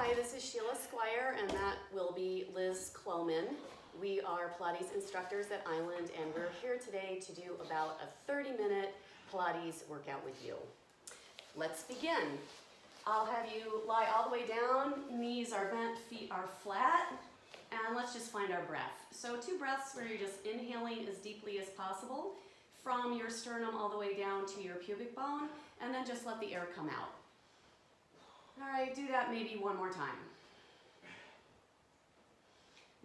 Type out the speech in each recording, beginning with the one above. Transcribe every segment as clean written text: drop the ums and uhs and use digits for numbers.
Hi, this is Sheila Squier, and that will be Liz Klohmann. We are Pilates instructors at Island, and we're here today to do about a 30-minute Pilates workout with you. Let's begin. I'll have you lie all the way down, knees are bent, feet are flat, and let's just find our breath. So 2 breaths where you're just inhaling as deeply as possible from your sternum all the way down to your pubic bone, and then just let the air come out. All right, do that maybe 1 more time.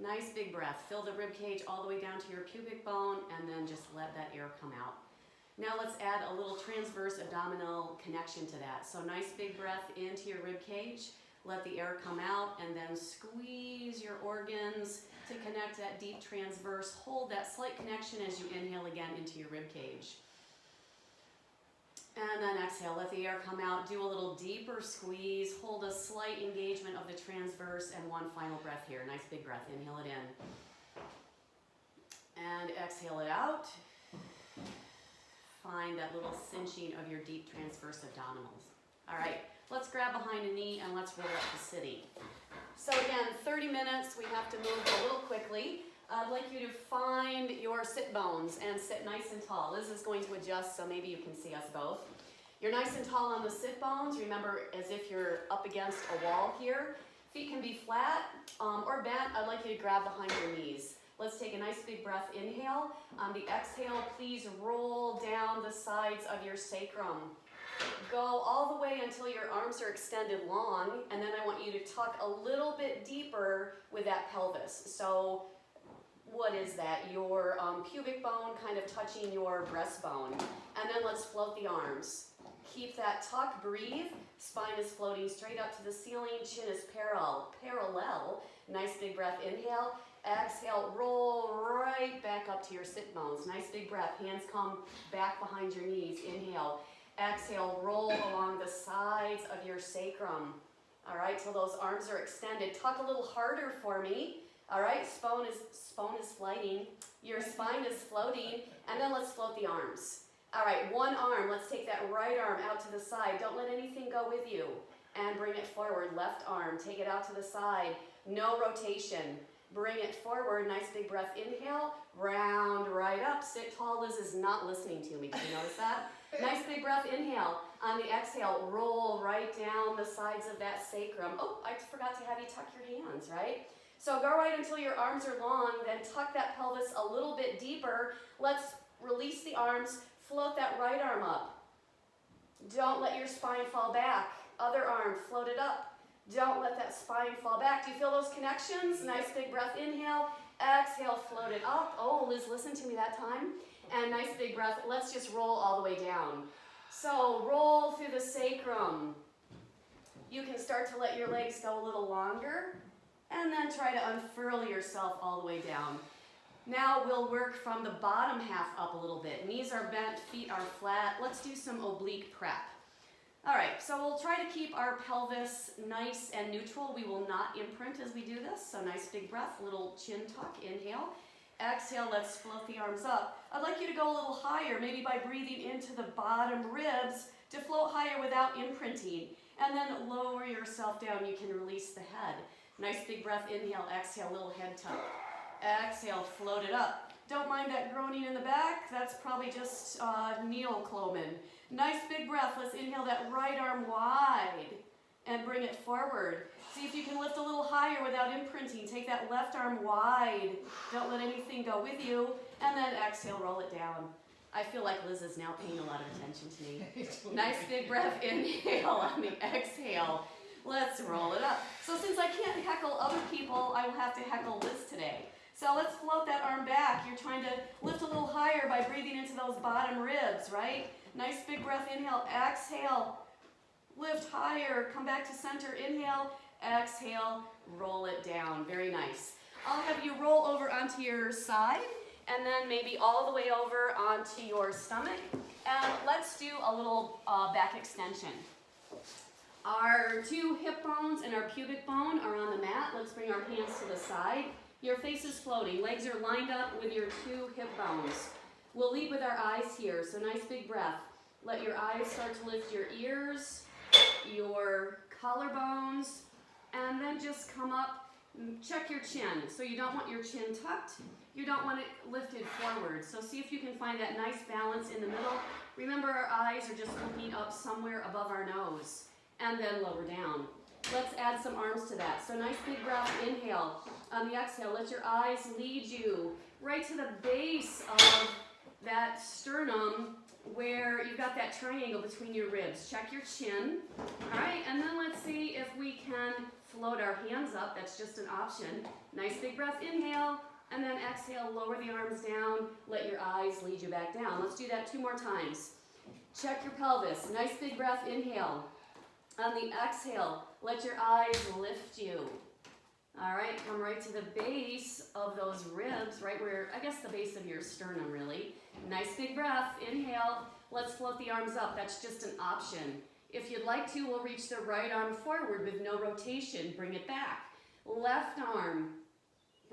Nice big breath. Fill the rib cage all the way down to your pubic bone, and then just let that air come out. Now let's add a little transverse abdominal connection to that. So nice big breath into your rib cage, let the air come out, and then squeeze your organs to connect that deep transverse. Hold that slight connection as you inhale again into your rib cage. And then exhale, let the air come out. Do a little deeper squeeze. Hold a slight engagement of the transverse, and 1 final breath here. Nice big breath. Inhale it in. And exhale it out. Find that little cinching of your deep transverse abdominals. All right, let's grab behind a knee and let's roll up to sitting. So again, 30 minutes. We have to move a little quickly. I'd like you to find your sit bones and sit nice and tall. Liz is going to adjust so maybe you can see us both. You're nice and tall on the sit bones. Remember, as if you're up against a wall here. Feet can be flat or bent. I'd like you to grab behind your knees. Let's take a nice big breath. Inhale. On the exhale, please roll down the sides of your sacrum. Go all the way until your arms are extended long, and then I want you to tuck a little bit deeper with that pelvis. So what is that? Your pubic bone kind of touching your breastbone. And then let's float the arms. Keep that tuck, breathe. Spine is floating straight up to the ceiling. Chin is parallel. Nice big breath. Inhale. Exhale. Roll right back up to your sit bones. Nice big breath. Hands come back behind your knees. Inhale. Exhale. Roll along the sides of your sacrum. All right, till those arms are extended. Tuck a little harder for me. All right, spine is flighting, your spine is floating, and then let's float the arms. All right, 1 arm, let's take that right arm out to the side. Don't let anything go with you. And bring it forward, left arm, take it out to the side. No rotation. Bring it forward, nice big breath, inhale, round right up. Sit tall. Liz is not listening to me, did you notice that? Nice big breath, inhale. On the exhale, roll right down the sides of that sacrum. Oh, I forgot to have you tuck your hands, right? So go right until your arms are long, then tuck that pelvis a little bit deeper. Let's release the arms, float that right arm up. Don't let your spine fall back. Other arm, float it up. Don't let that spine fall back. Do you feel those connections? Nice big breath, inhale. Exhale, float it up. Oh, Liz, listen to me that time. And nice big breath. Let's just roll all the way down. So roll through the sacrum. You can start to let your legs go a little longer. And then try to unfurl yourself all the way down. Now we'll work from the bottom half up a little bit. Knees are bent, feet are flat. Let's do some oblique prep. All right, so we'll try to keep our pelvis nice and neutral. We will not imprint as we do this. So nice big breath, little chin tuck, inhale. Exhale, let's float the arms up. I'd like you to go a little higher, maybe by breathing into the bottom ribs to float higher without imprinting. And then lower yourself down. You can release the head. Nice big breath, inhale, exhale, little head tuck. Exhale, float it up. Don't mind that groaning in the back. That's probably just Neil Klohmann. Nice big breath. Let's inhale that right arm wide and bring it forward. See if you can lift a little higher without imprinting. Take that left arm wide. Don't let anything go with you. And then exhale, roll it down. I feel like Liz is now paying a lot of attention to me. Nice big breath, inhale on the exhale. Let's roll it up. So since I can't heckle other people, I will have to heckle Liz today. So let's float that arm back. You're trying to lift a little higher by breathing into those bottom ribs, right? Nice big breath, inhale, exhale. Lift higher, come back to center, inhale, exhale, roll it down. Very nice. I'll have you roll over onto your side and then maybe all the way over onto your stomach. And let's do a little back extension. Our 2 hip bones and our pubic bone are on the mat. Let's bring our hands to the side. Your face is floating. Legs are lined up with your 2 hip bones. We'll lead with our eyes here, so nice big breath. Let your eyes start to lift your ears, your collarbones, and then just come up, check your chin. So you don't want your chin tucked, you don't want it lifted forward. So see if you can find that nice balance in the middle. Remember, our eyes are just looking up somewhere above our nose, and then lower down. Let's add some arms to that. So nice big breath, inhale. On the exhale, let your eyes lead you right to the base of that sternum where you've got that triangle between your ribs. Check your chin. All right, and then let's see if we can float our hands up. That's just an option. Nice big breath, inhale, and then exhale, lower the arms down. Let your eyes lead you back down. Let's do that 2 more times. Check your pelvis. Nice big breath, inhale. On the exhale, let your eyes lift you. All right, come right to the base of those ribs, right where, I guess the base of your sternum really. Nice big breath, inhale. Let's float the arms up. That's just an option. If you'd like to, we'll reach the right arm forward with no rotation. Bring it back. Left arm,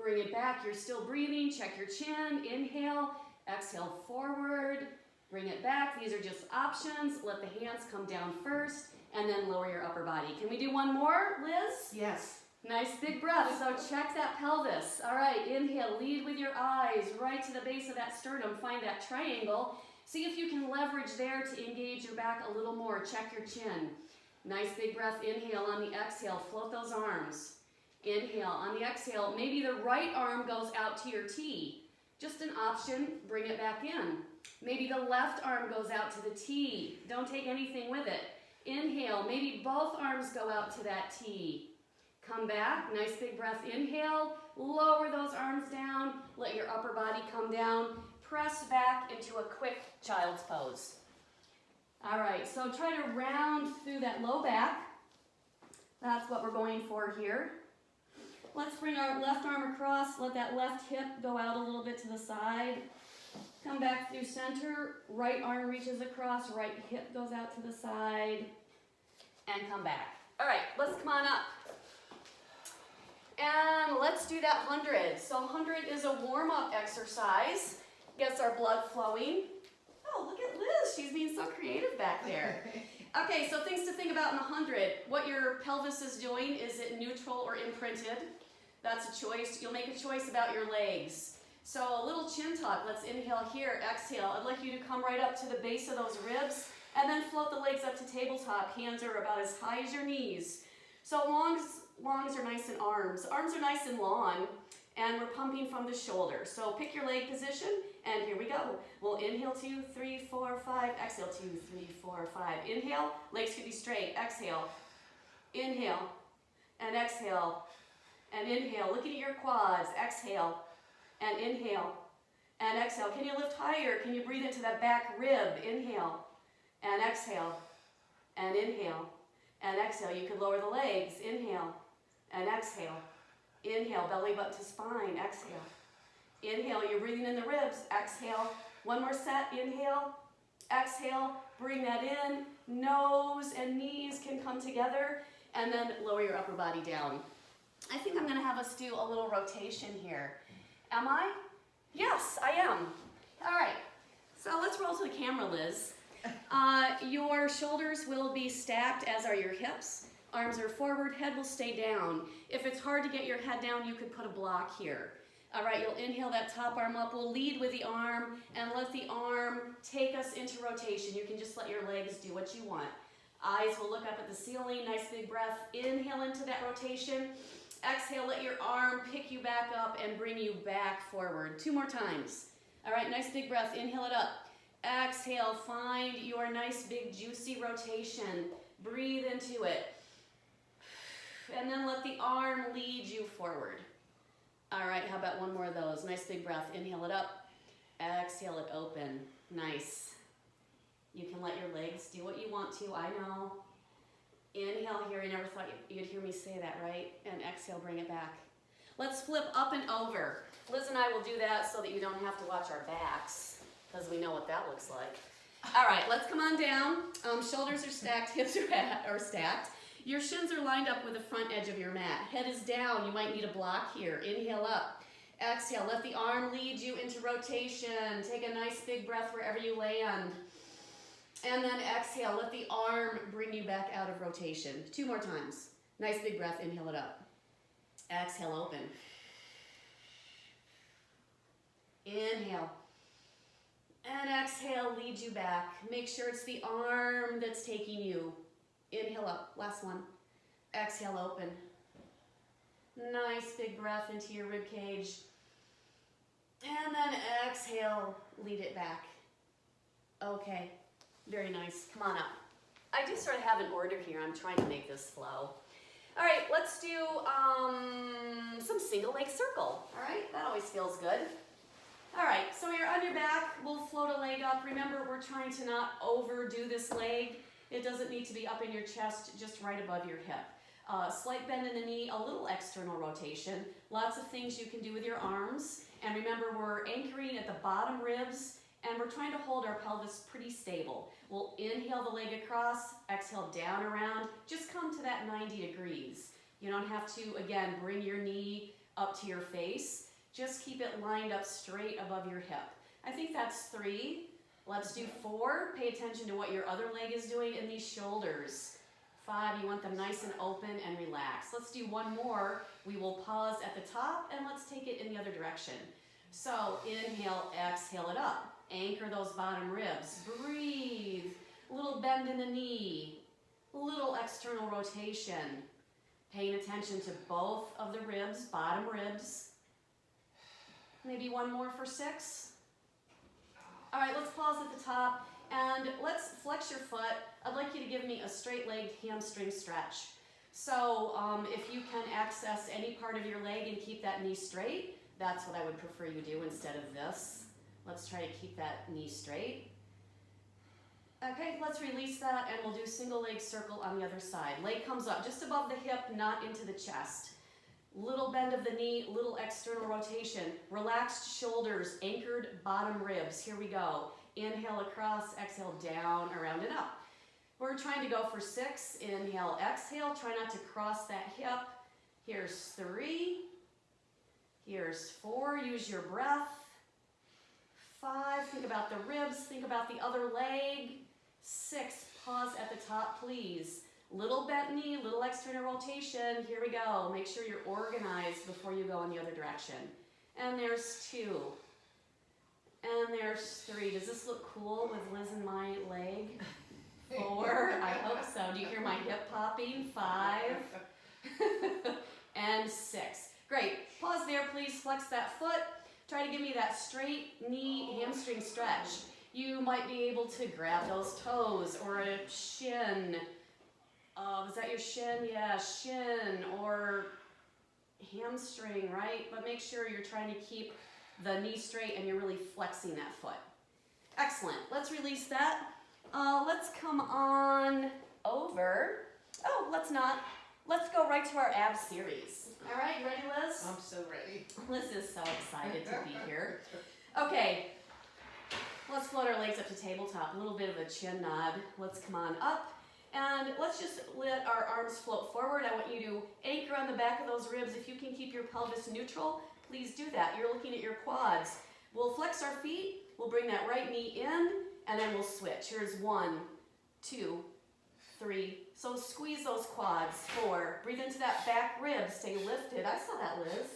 bring it back. You're still breathing. Check your chin. Inhale, exhale forward. Bring it back. These are just options. Let the hands come down first, and then lower your upper body. Can we do one more, Liz? Yes. Nice big breath. So check that pelvis. All right, inhale, lead with your eyes right to the base of that sternum. Find that triangle. See if you can leverage there to engage your back a little more. Check your chin. Nice big breath. Inhale. On the exhale, float those arms. Inhale. On the exhale, maybe the right arm goes out to your T. Just an option. Bring it back in. Maybe the left arm goes out to the T. Don't take anything with it. Inhale. Maybe both arms go out to that T. Come back, nice big breath, inhale, lower those arms down, let your upper body come down, press back into a quick child's pose. All right, so try to round through that low back. That's what we're going for here. Let's bring our left arm across, let that left hip go out a little bit to the side. Come back through center, right arm reaches across, right hip goes out to the side, and come back. All right, let's come on up. And let's do that 100. So 100 is a warm-up exercise. Gets our blood flowing. Oh, look at Liz. She's being so creative back there. Okay, so things to think about in the 100. What your pelvis is doing, is it neutral or imprinted? That's a choice. You'll make a choice about your legs. So a little chin tuck. Let's inhale here, exhale. I'd like you to come right up to the base of those ribs and then float the legs up to tabletop. Hands are about as high as your knees. So longs are nice and arms. Arms are nice and long, and we're pumping from the shoulder. So pick your leg position, and here we go. We'll inhale 2, 3, 4, 5. Exhale 2, 3, 4, 5. Inhale, legs can be straight. Exhale, inhale, and exhale, and inhale. Looking at your quads. Exhale, and inhale, and exhale. Can you lift higher? Can you breathe into that back rib? Inhale, and exhale, and inhale. And exhale, you can lower the legs. Inhale and exhale. Inhale, belly button to spine. Exhale. Inhale, you're breathing in the ribs. Exhale. One more set. Inhale. Exhale. Bring that in. Nose and knees can come together. And then lower your upper body down. I think I'm going to have us do a little rotation here. Am I? Yes, I am. All right. So let's roll to the camera, Liz. Your shoulders will be stacked, as are your hips. Arms are forward, head will stay down. If it's hard to get your head down, you could put a block here. All right, you'll inhale that top arm up. We'll lead with the arm and let the arm take us into rotation. You can just let your legs do what you want. Eyes will look up at the ceiling. Nice big breath. Inhale into that rotation. Exhale, let your arm pick you back up and bring you back forward. 2 more times. All right, nice big breath. Inhale it up. Exhale, find your nice big juicy rotation. Breathe into it. And then let the arm lead you forward. All right, how about one more of those? Nice big breath. Inhale it up. Exhale it open. Nice. You can let your legs do what you want to, I know. Inhale here. I never thought you'd hear me say that, right? And exhale, bring it back. Let's flip up and over. Liz and I will do that so that you don't have to watch our backs, because we know what that looks like. All right, let's come on down. Shoulders are stacked, hips are stacked. Your shins are lined up with the front edge of your mat. Head is down. You might need a block here. Inhale up. Exhale. Let the arm lead you into rotation. Take a nice big breath wherever you land. And then exhale. Let the arm bring you back out of rotation. 2 more times. Nice big breath, inhale it up. Exhale, open. Inhale. And exhale, lead you back. Make sure it's the arm that's taking you. Inhale up, last one. Exhale, open. Nice big breath into your rib cage. And then exhale, lead it back. Okay, very nice. Come on up. I do sort of have an order here. I'm trying to make this flow. All right, let's do some single leg circle. All right, that always feels good. All right, so you're on your back. We'll float a leg up. Remember, we're trying to not overdo this leg. It doesn't need to be up in your chest, just right above your hip. Slight bend in the knee, a little external rotation. Lots of things you can do with your arms. And remember, we're anchoring at the bottom ribs, and we're trying to hold our pelvis pretty stable. We'll inhale the leg across, exhale down around. Just come to that 90 degrees. You don't have to, again, bring your knee up to your face. Just keep it lined up straight above your hip. I think that's 3. Let's do 4. Pay attention to what your other leg is doing in these shoulders. 5, you want them nice and open and relaxed. Let's do 1 more. We will pause at the top and let's take it in the other direction. So inhale, exhale it up. Anchor those bottom ribs. Breathe. A little bend in the knee. A little external rotation. Paying attention to both of the ribs, bottom ribs. Maybe 1 more for 6. All right, let's pause at the top and let's flex your foot. I'd like you to give me a straight-legged hamstring stretch. So if you can access any part of your leg and keep that knee straight, that's what I would prefer you do instead of this. Let's try to keep that knee straight. Okay, let's release that and we'll do single leg circle on the other side. Leg comes up just above the hip, not into the chest. Little bend of the knee, little external rotation. Relaxed shoulders, anchored bottom ribs. Here we go. Inhale across, exhale down, around and up. We're trying to go for 6. Inhale, exhale. Try not to cross that hip. Here's 3. Here's 4. Use your breath. 5. Think about the ribs. Think about the other leg. 6. Pause at the top, please. Little bent knee, little external rotation. Here we go. Make sure you're organized before you go in the other direction. And there's 2. And there's 3. Does this look cool with Liz and my leg? 4. I hope so. Do you hear my hip popping? 5. And 6. Great. Pause there, please. Flex that foot. Try to give me that straight knee hamstring stretch. You might be able to grab those toes or a shin. Is that your shin? Yeah, shin or hamstring, right? But make sure you're trying to keep the knee straight and you're really flexing that foot. Excellent. Let's release that. Let's come on over. Oh, let's not. Let's go right to our ab series. All right, you ready, Liz? I'm so ready. Liz is so excited to be here. Okay, let's float our legs up to tabletop. A little bit of a chin nod. Let's come on up. And let's just let our arms float forward. I want you to anchor on the back of those ribs. If you can keep your pelvis neutral, please do that. You're looking at your quads. We'll flex our feet. We'll bring that right knee in, and then we'll switch. Here's 1, 2, 3. So squeeze those quads. 4. Breathe into that back rib. Stay lifted. I saw that, Liz.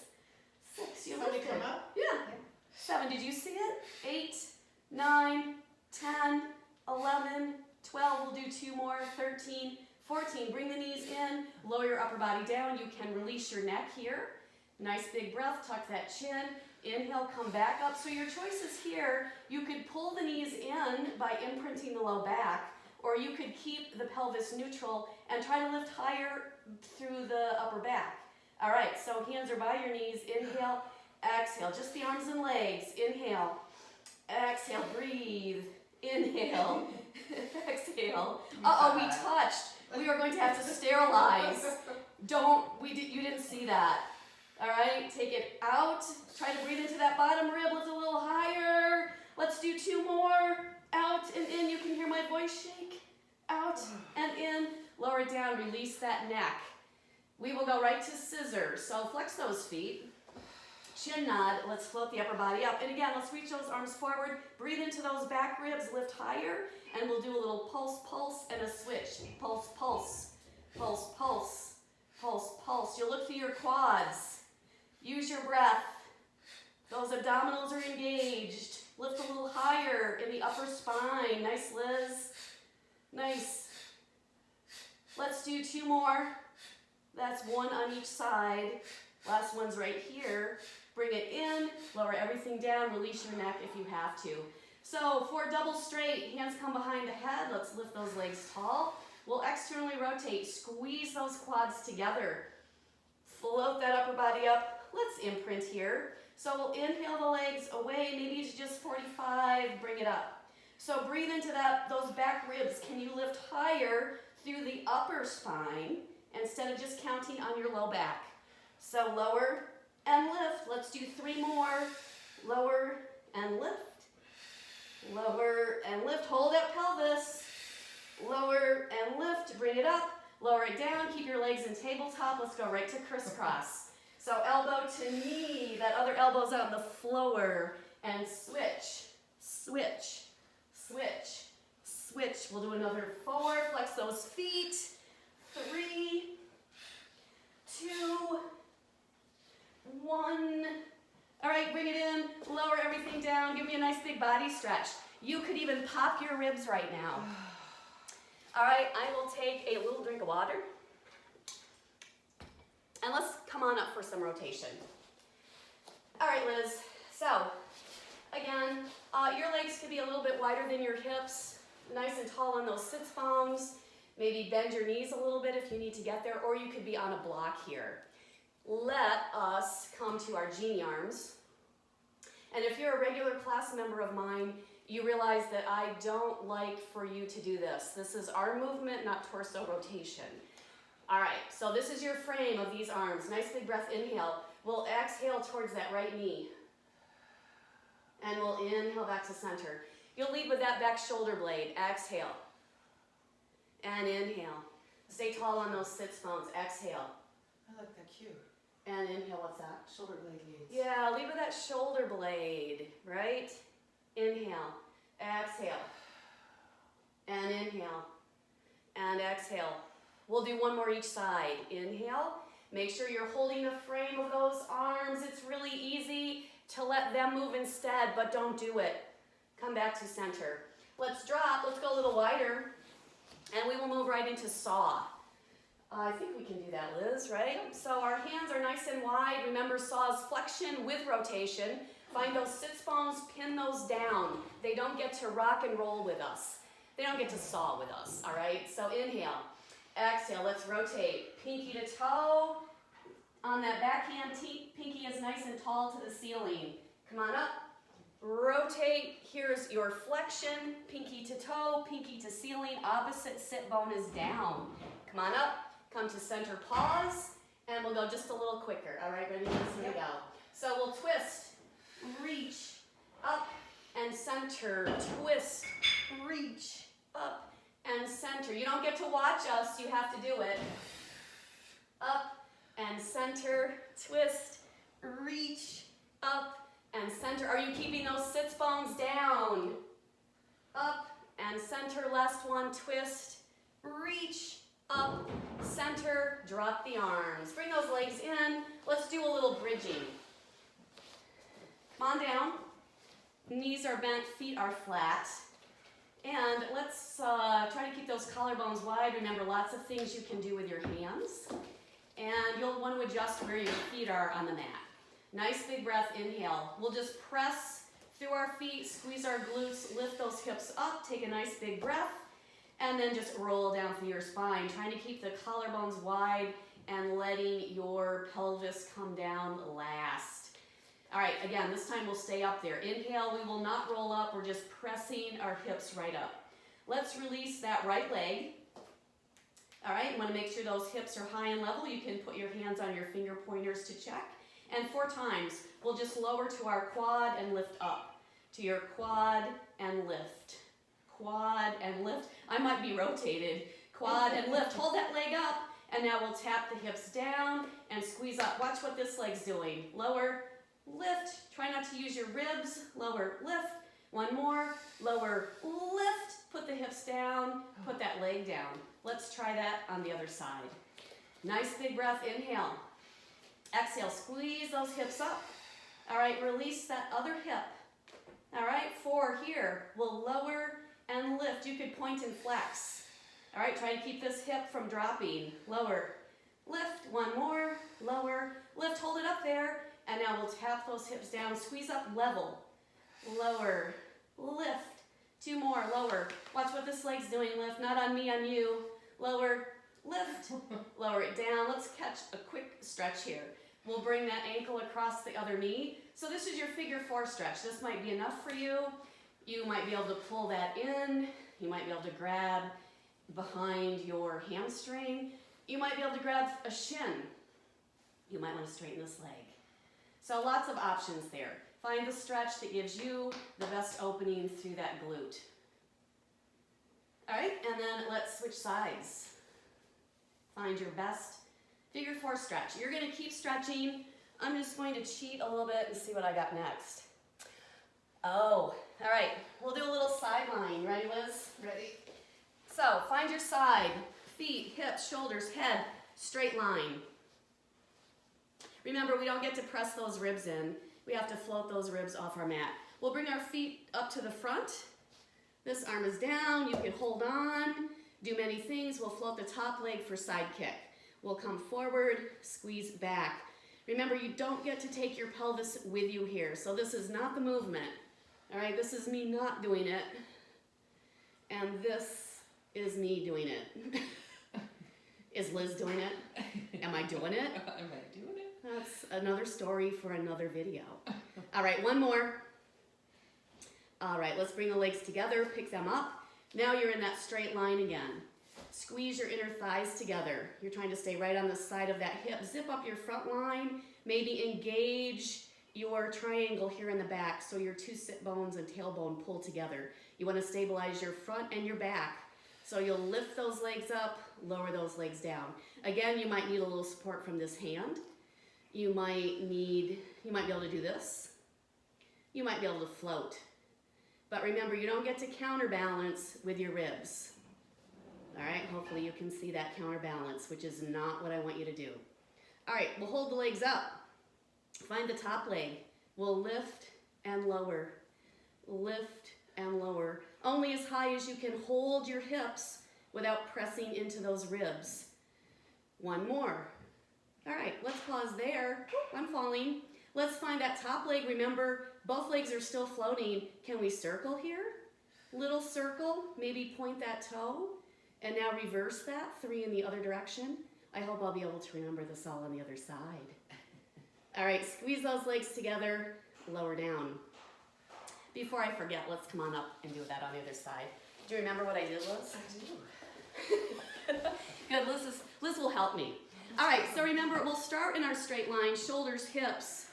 6. You lifted. Come up? Yeah. 7. Did you see it? 8, 9, 10, 11, 12, we'll do 2 more, 13, 14. Bring the knees in, lower your upper body down. You can release your neck here. Nice big breath, tuck that chin. Inhale, come back up. So your choices here, you could pull the knees in by imprinting the low back, or you could keep the pelvis neutral and try to lift higher through the upper back. All right, so hands are by your knees. Inhale, exhale, just the arms and legs. Inhale, exhale, breathe. Inhale, exhale. Uh-oh, we touched. We are going to have to sterilize. You didn't see that. All right, take it out. Try to breathe into that bottom rib. Lift a little higher. Let's do 2 more. Out and in. You can hear my voice shake. Out and in. Lower it down. Release that neck. We will go right to scissors. So flex those feet. Chin nod. Let's float the upper body up. And again, let's reach those arms forward. Breathe into those back ribs. Lift higher. And we'll do a little pulse, pulse, and a switch. Pulse, pulse. Pulse, pulse. quads. Use your breath. Those abdominals are engaged. Lift a little higher in the upper spine. Nice, Liz. Nice. Let's do 2 more. That's 1 on each side. Last one's right here. Bring it in, lower everything down, release your neck if you have to. So for double straight, hands come behind the head. Let's lift those legs tall. We'll externally rotate, squeeze those quads together. Float that upper body up. Let's imprint here. So we'll inhale the legs away, maybe it's just 45, bring it up. So breathe into those back ribs. Can you lift higher through the upper spine instead of just counting on your low back? So lower and lift. Let's do 3 more. Lower and lift. Lower and lift. Hold that pelvis. Lower and lift. Bring it up. Lower it down. Keep your legs in tabletop. Let's go right to crisscross. So elbow to knee. That other elbow's on the floor. And switch. Switch. Switch. Switch. We'll do another 4. Flex those feet. 3, 2, 1. All right, bring it in, lower everything down, give me a nice big body stretch. You could even pop your ribs right now. All right, I will take a little drink of water. And let's come on up for some rotation. All right, Liz, so again, your legs could be a little bit wider than your hips, nice and tall on those sits bones. Maybe bend your knees a little bit if you need to get there, or you could be on a block here. Let us come to our genie arms. And if you're a regular class member of mine, you realize that I don't like for you to do this. This is our movement, not torso rotation. All right, so this is your frame of these arms. Nice big breath, inhale. We'll exhale towards that right knee. And we'll inhale back to center. You'll lead with that back shoulder blade. Exhale. And inhale. Stay tall on those sits bones. Exhale. I like that cue. And inhale, what's that? Shoulder blade leads. Yeah, lead with that shoulder blade, right? Inhale. Exhale. And inhale. And exhale. We'll do 1 more each side. Inhale. Make sure you're holding the frame of those arms. It's really easy to let them move instead, but don't do it. Come back to center. Let's drop. Let's go a little wider. And we will move right into saw. I think we can do that, Liz, right? So our hands are nice and wide. Remember, saw's flexion with rotation. Find those sits bones, pin those down. They don't get to rock and roll with us. They don't get to saw with us, all right? So inhale, exhale, let's rotate. Pinky to toe. On that backhand, pinky is nice and tall to the ceiling. Come on up. Rotate. Here's your flexion. Pinky to toe, pinky to ceiling. Opposite sit bone is down. Come on up. Come to center, pause, and we'll go just a little quicker. All right, ready? Here we go. So we'll twist, reach, up, and center. Twist, reach, up, and center. You don't get to watch us. You have to do it. Up and center, twist, reach, up, and center. Are you keeping those sits bones down? Up and center. Last one, twist, reach, up, center, drop the arms. Bring those legs in. Let's do a little bridging. Come on down. Knees are bent, feet are flat. And let's try to keep those collarbones wide. Remember, lots of things you can do with your hands. And you'll want to adjust where your feet are on the mat. Nice big breath, inhale. We'll just press through our feet, squeeze our glutes, lift those hips up, take a nice big breath. And then just roll down through your spine, trying to keep the collarbones wide and letting your pelvis come down last. All right, again, this time we'll stay up there. Inhale, we will not roll up. We're just pressing our hips right up. Let's release that right leg. All right, you want to make sure those hips are high and level. You can put your hands on your finger pointers to check. And 4 times, we'll just lower to our quad and lift up. To your quad and lift. Quad and lift. I might be rotated. Quad and lift. Hold that leg up, and now we'll tap the hips down and squeeze up. Watch what this leg's doing. Lower, lift. Try not to use your ribs. Lower, lift. 1 more. Lower, lift. Put the hips down. Put that leg down. Let's try that on the other side. Nice big breath. Inhale. Exhale, squeeze those hips up. All right, release that other hip. All right, 4 here. We'll lower and lift. You could point and flex. All right, try to keep this hip from dropping. Lower, lift, 1 more, lower, lift, hold it up there. And now we'll tap those hips down, squeeze up, level, lower, lift, 2 more, lower. Watch what this leg's doing, lift, not on me, on you. Lower, lift, lower it down. Let's catch a quick stretch here. We'll bring that ankle across the other knee. So this is your figure 4 stretch. This might be enough for you. You might be able to pull that in. You might be able to grab behind your hamstring. You might be able to grab a shin. You might want to straighten this leg. So lots of options there. Find the stretch that gives you the best opening through that glute. All right, and then let's switch sides. Find your best figure 4 stretch. You're going to keep stretching. I'm just going to cheat a little bit and see what I got next. Oh, all right. We'll do a little side line. Ready, Liz? Ready? So find your side, feet, hips, shoulders, head, straight line. Remember, we don't get to press those ribs in. We have to float those ribs off our mat. We'll bring our feet up to the front. This arm is down. You can hold on, do many things. We'll float the top leg for side kick. We'll come forward, squeeze back. Remember, you don't get to take your pelvis with you here. So this is not the movement. All right, this is me not doing it. And this is me doing it. Is Liz doing it? Am I doing it? Am I doing it? That's another story for another video. All right, 1 more. All right, let's bring the legs together, pick them up. Now you're in that straight line again. Squeeze your inner thighs together. You're trying to stay right on the side of that hip. Zip up your front line. Maybe engage your triangle here in the back so your 2 sit bones and tailbone pull together. You want to stabilize your front and your back. So you'll lift those legs up, lower those legs down. Again, you might need a little support from this hand. You might be able to do this. You might be able to float. But remember, you don't get to counterbalance with your ribs. All right, hopefully you can see that counterbalance, which is not what I want you to do. All right, we'll hold the legs up. Find the top leg. We'll lift and lower. Lift and lower. Only as high as you can hold your hips without pressing into those ribs. 1 more. All right, let's pause there. I'm falling. Let's find that top leg. Remember, both legs are still floating. Can we circle here? Little circle, maybe point that toe. And now reverse that, 3 in the other direction. I hope I'll be able to remember this all on the other side. All right, squeeze those legs together, lower down. Before I forget, let's come on up and do that on the other side. Do you remember what I did, Liz? I do. Good, Liz will help me. All right, so remember, we'll start in our straight line, shoulders, hips,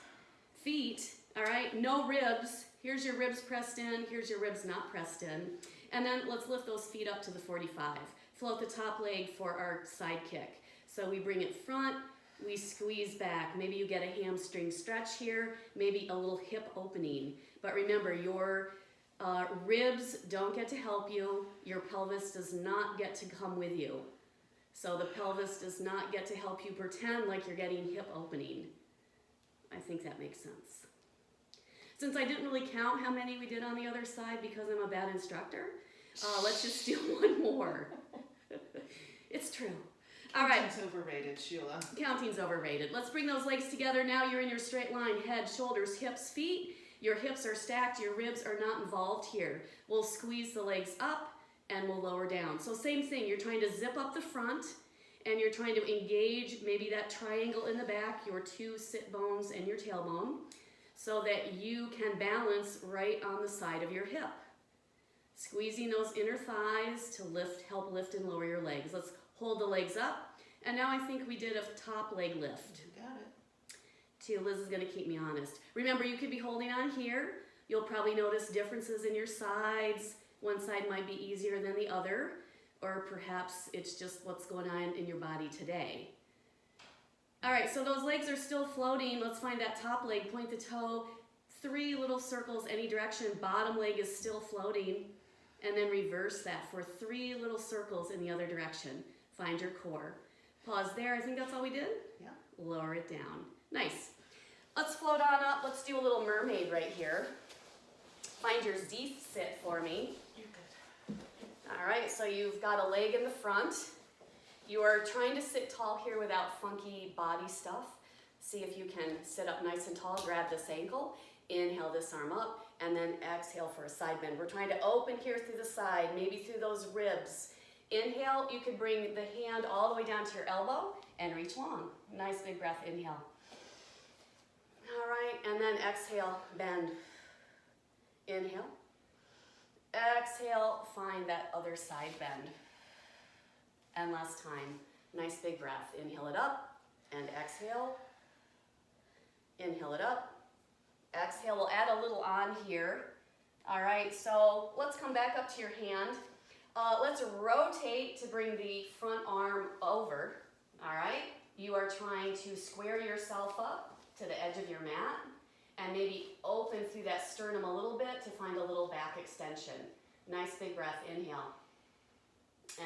feet, all right? No ribs. Here's your ribs pressed in, here's your ribs not pressed in. And then let's lift those feet up to the 45. Float the top leg for our side kick. So we bring it front, we squeeze back. Maybe you get a hamstring stretch here, maybe a little hip opening. But remember, your ribs don't get to help you. Your pelvis does not get to come with you. So the pelvis does not get to help you pretend like you're getting hip opening. I think that makes sense. Since I didn't really count how many we did on the other side because I'm a bad instructor, let's just do 1 more. It's true. All right. Counting's overrated, Sheila. Counting's overrated. Let's bring those legs together. Now you're in your straight line, head, shoulders, hips, feet. Your hips are stacked. Your ribs are not involved here. We'll squeeze the legs up and we'll lower down. So same thing. You're trying to zip up the front and you're trying to engage maybe that triangle in the back, your 2 sit bones and your tailbone, so that you can balance right on the side of your hip. Squeezing those inner thighs to help lift and lower your legs. Let's hold the legs up. And now I think we did a top leg lift. You got it. Liz is gonna keep me honest. Remember, you could be holding on here. You'll probably notice differences in your sides. One side might be easier than the other, or perhaps it's just what's going on in your body today. All right, so those legs are still floating. Let's find that top leg, point the toe, 3 little circles any direction. Bottom leg is still floating. And then reverse that for 3 little circles in the other direction. Find your core. Pause there. I think that's all we did. Yeah. Lower it down. Nice. Let's float on up. Let's do a little mermaid right here. Find your Z sit for me. You're good. All right, so you've got a leg in the front. You are trying to sit tall here without funky body stuff. See if you can sit up nice and tall. Grab this ankle. Inhale this arm up, and then exhale for a side bend. We're trying to open here through the side, maybe through those ribs. Inhale, you could bring the hand all the way down to your elbow and reach long. Nice big breath, inhale. All right, and then exhale, bend. Inhale. Exhale, find that other side bend. And last time, nice big breath. Inhale it up and exhale. Inhale it up. Exhale, we'll add a little on here. All right, so let's come back up to your hand. Let's rotate to bring the front arm over. All right, you are trying to square yourself up to the edge of your mat and maybe open through that sternum a little bit to find a little back extension. Nice big breath, inhale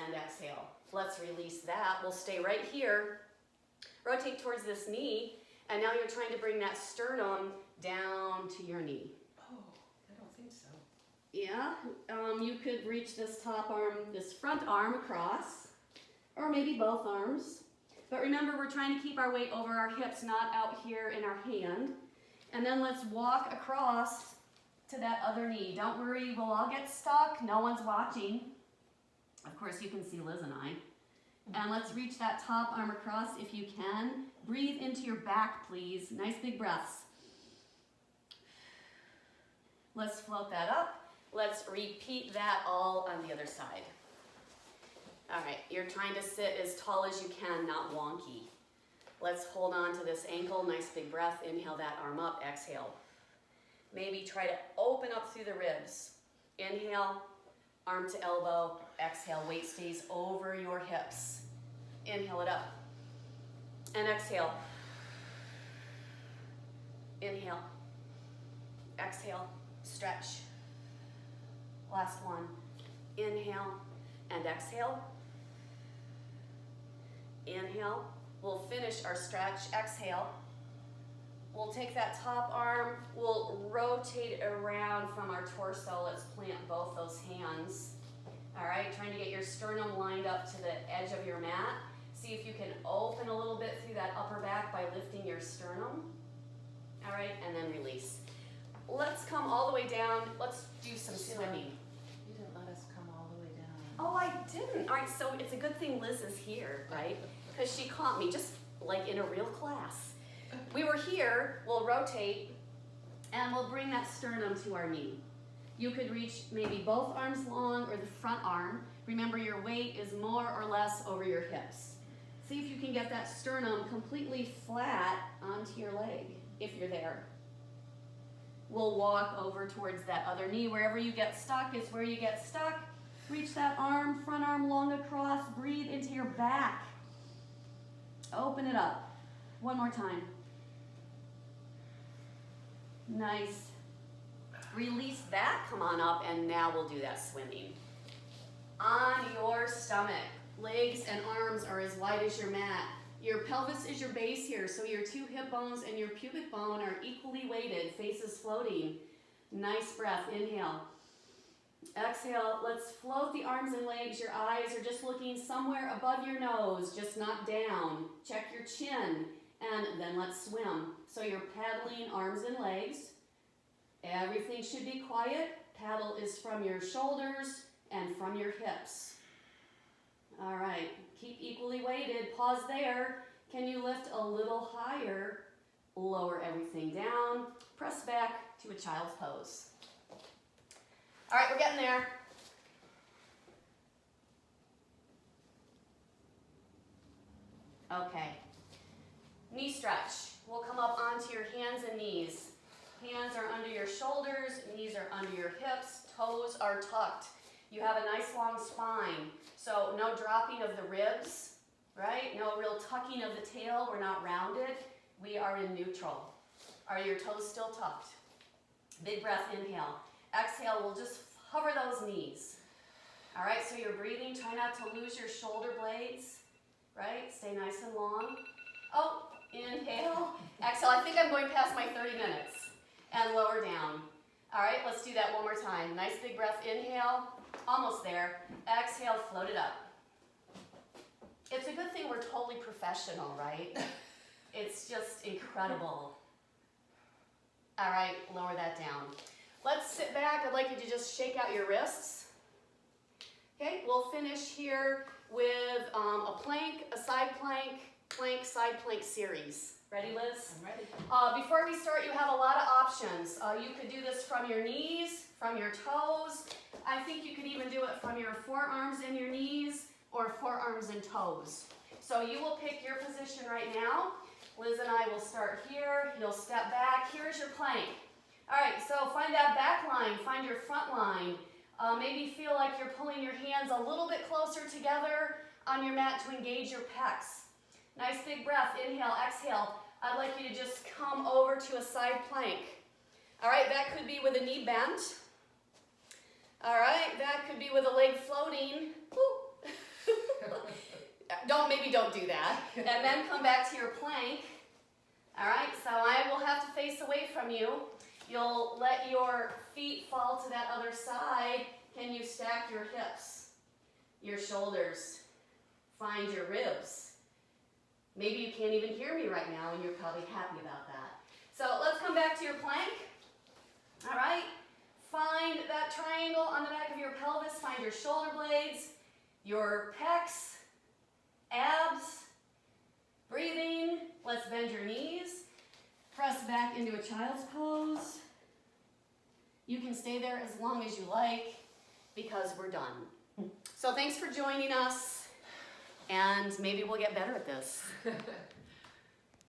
and exhale. Let's release that. We'll stay right here. Rotate towards this knee, and now you're trying to bring that sternum down to your knee. Oh, I don't think so. Yeah, you could reach this top arm, this front arm across, or maybe both arms. But remember, we're trying to keep our weight over our hips, not out here in our hand. And then let's walk across to that other knee. Don't worry, we'll all get stuck. No one's watching. Of course, you can see Liz and I. And let's reach that top arm across if you can. Breathe into your back, please. Nice big breaths. Let's float that up. Let's repeat that all on the other side. All right, you're trying to sit as tall as you can, not wonky. Let's hold on to this ankle. Nice big breath. Inhale that arm up. Exhale. Maybe try to open up through the ribs. Inhale, arm to elbow. Exhale, weight stays over your hips. Inhale it up. And exhale. Inhale. Exhale. Stretch. Last one. Inhale and exhale. Inhale. We'll finish our stretch. Exhale. We'll take that top arm. We'll rotate it around from our torso. Let's plant both those hands. All right, trying to get your sternum lined up to the edge of your mat. See if you can open a little bit through that upper back by lifting your sternum. All right, and then release. Let's come all the way down. Let's do some swimming. You didn't let us come all the way down. Oh, I didn't. All right, so it's a good thing Liz is here, right? Because she caught me just like in a real class. We were here, we'll rotate, and we'll bring that sternum to our knee. You could reach maybe both arms long or the front arm. Remember, your weight is more or less over your hips. See if you can get that sternum completely flat onto your leg, if you're there. We'll walk over towards that other knee. Wherever you get stuck is where you get stuck. Reach that arm, front arm long across. Breathe into your back. Open it up. One more time. Nice. Release that. Come on up, and now we'll do that swimming. On your stomach. Legs and arms are as wide as your mat. Your pelvis is your base here, so your two hip bones and your pubic bone are equally weighted, faces floating. Nice breath. Inhale. Exhale. Let's float the arms and legs. Your eyes are just looking somewhere above your nose, just not down. Check your chin, and then let's swim. So you're paddling arms and legs. Everything should be quiet. Paddle is from your shoulders and from your hips. All right, keep equally weighted. Pause there. Can you lift a little higher? Lower everything down. Press back to a child's pose. All right, we're getting there. Okay. Knee stretch. We'll come up onto your hands and knees. Hands are under your shoulders, knees are under your hips, toes are tucked. You have a nice long spine, so no dropping of the ribs, right? No real tucking of the tail, we're not rounded. We are in neutral. Are your toes still tucked? Big breath, inhale. Exhale, we'll just hover those knees. All right, so you're breathing, try not to lose your shoulder blades. right? Stay nice and long. Oh, inhale, exhale. I think I'm going past my 30 minutes. And lower down. All right, let's do that one more time. Nice big breath, inhale, almost there. Exhale, float it up. It's a good thing we're totally professional, right? It's just incredible. All right, lower that down. Let's sit back. I'd like you to just shake out your wrists. Okay, we'll finish here with a plank, a side plank, plank, side plank series. Ready, Liz? I'm ready. Before we start, you have a lot of options. You could do this from your knees, from your toes. I think you could even do it from your forearms and your knees or forearms and toes. So you will pick your position right now. Liz and I will start here. You'll step back. Here's your plank. All right, so find that back line. Find your front line. Maybe feel like you're pulling your hands a little bit closer together on your mat to engage your pecs. Nice big breath, inhale, exhale. I'd like you to just come over to a side plank. All right, that could be with a knee bent. All right, that could be with a leg floating. Maybe don't do that. And then come back to your plank. All right, so I will have to face away from you. You'll let your feet fall to that other side. Can you stack your hips, your shoulders? Find your ribs. Maybe you can't even hear me right now, and you're probably happy about that. So let's come back to your plank. All right. Find that triangle on the back of your pelvis. Find your shoulder blades, your pecs, abs. Breathing. Let's bend your knees. Press back into a child's pose. You can stay there as long as you like because we're done. So thanks for joining us. And maybe we'll get better at this.